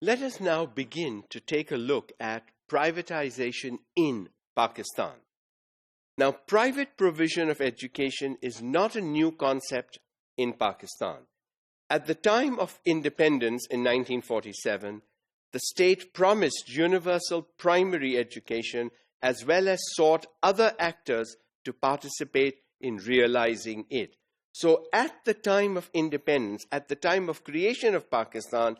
Let us now begin to take a look at privatization in Pakistan. Now, private provision of education is not a new concept in Pakistan. At the time of independence in 1947, the state promised universal primary education as well as sought other actors to participate in realizing it. So at the time of independence, at the time of creation of Pakistan,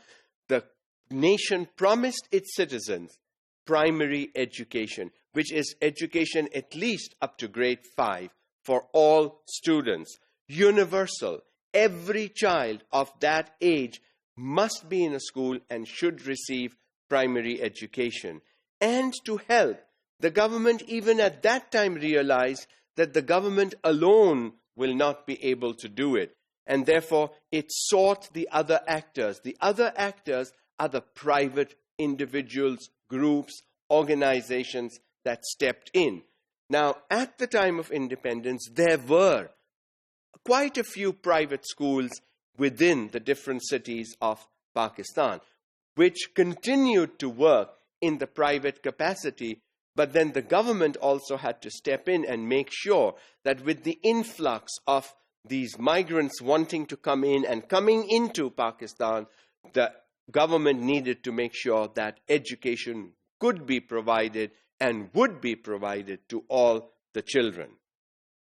the nation promised its citizens primary education, which is education at least up to grade 5 for all students, universal. Every child of that age must be in a school and should receive primary education. And to help, the government even at that time realized that the government alone will not be able to do it. And therefore, it sought the other actors. The other actors are the private individuals, groups, organizations that stepped in. Now, at the time of independence, there were quite a few private schools within the different cities of Pakistan, which continued to work in the private capacity. But then the government also had to step in and make sure that with the influx of these migrants wanting to come in and coming into Pakistan, the government needed to make sure that education could be provided and would be provided to all the children.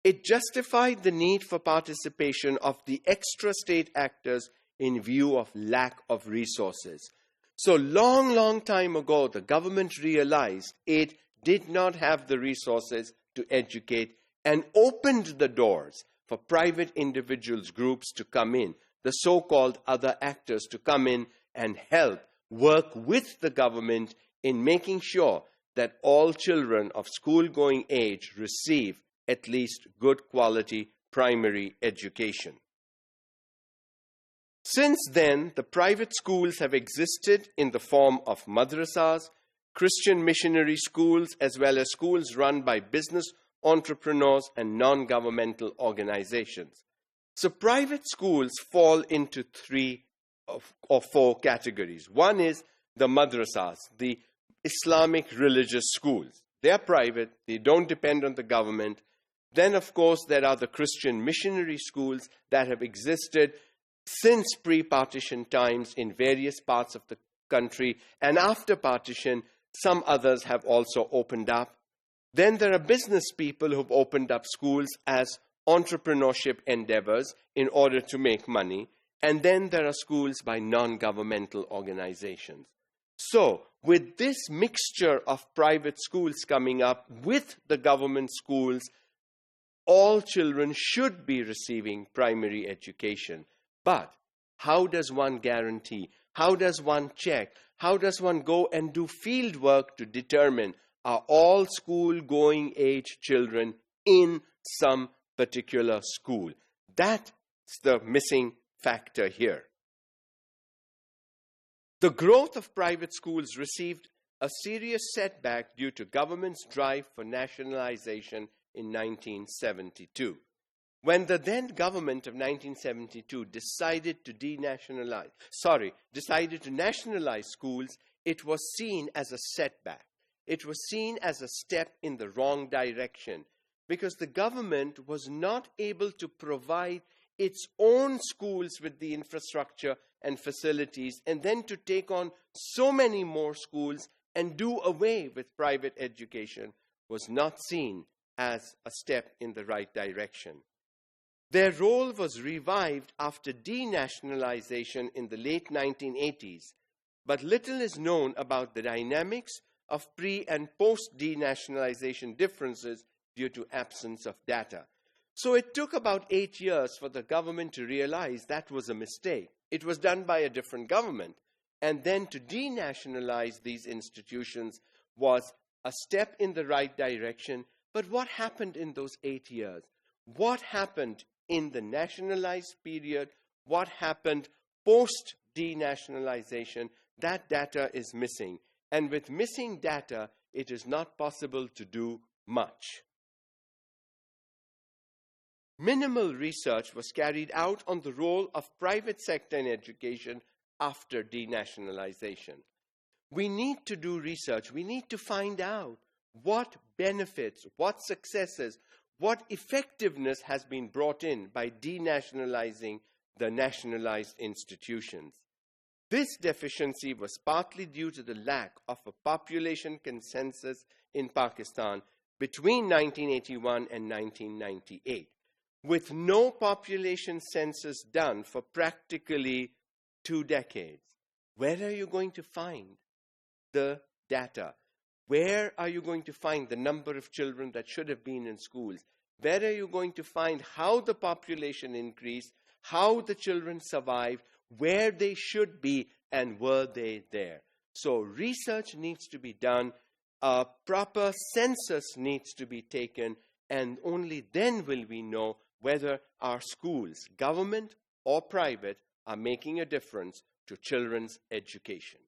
It justified the need for participation of the extra state actors in view of lack of resources. So long time ago, the government realized it did not have the resources to educate and opened the doors for private individuals, groups to come in, the so-called other actors to come in and help work with the government in making sure that all children of school-going age receive at least good quality primary education. Since then, the private schools have existed in the form of madrassahs, Christian missionary schools, as well as schools run by business entrepreneurs and non-governmental organizations. So private schools fall into 3 or 4 categories. One is the madrassahs, the Islamic religious schools. They are private, they don't depend on the government. Then, of course, there are the Christian missionary schools that have existed since pre-partition times in various parts of the country, and after partition, some others have also opened up. Then there are business people who've opened up schools as entrepreneurship endeavors in order to make money. And then there are schools by non-governmental organizations. So, with this mixture of private schools coming up with the government schools, all children should be receiving primary education. But how does one guarantee? How does one check? How does one go and do field work to determine are all school-going age children in some particular school? That's the missing factor here. The growth of private schools received a serious setback due to government's drive for nationalization in 1972. When the then government of 1972 decided to nationalize schools, it was seen as a setback. It was seen as a step in the wrong direction because the government was not able to provide its own schools with the infrastructure and facilities, and then to take on so many more schools and do away with private education was not seen as a step in the right direction. Their role was revived after denationalization in the late 1980s, but little is known about the dynamics of pre- and post-denationalization differences due to absence of data. So it took about 8 years for the government to realize that was a mistake. It was done by a different government. And then to denationalize these institutions was a step in the right direction. But what happened in those 8 years? What happened in the nationalized period? What happened post-denationalization? That data is missing. And with missing data, it is not possible to do much. Minimal research was carried out on the role of private sector in education after denationalization. We need to do research. We need to find out what benefits, what successes, what effectiveness has been brought in by denationalizing the nationalized institutions. This deficiency was partly due to the lack of a population consensus in Pakistan between 1981 and 1998, with no population census done for practically 2 decades. Where are you going to find the data? Where are you going to find the number of children that should have been in schools? Where are you going to find how the population increased, how the children survived, where they should be, and were they there? So research needs to be done, a proper census needs to be taken, and only then will we know whether our schools, government or private, are making a difference to children's education.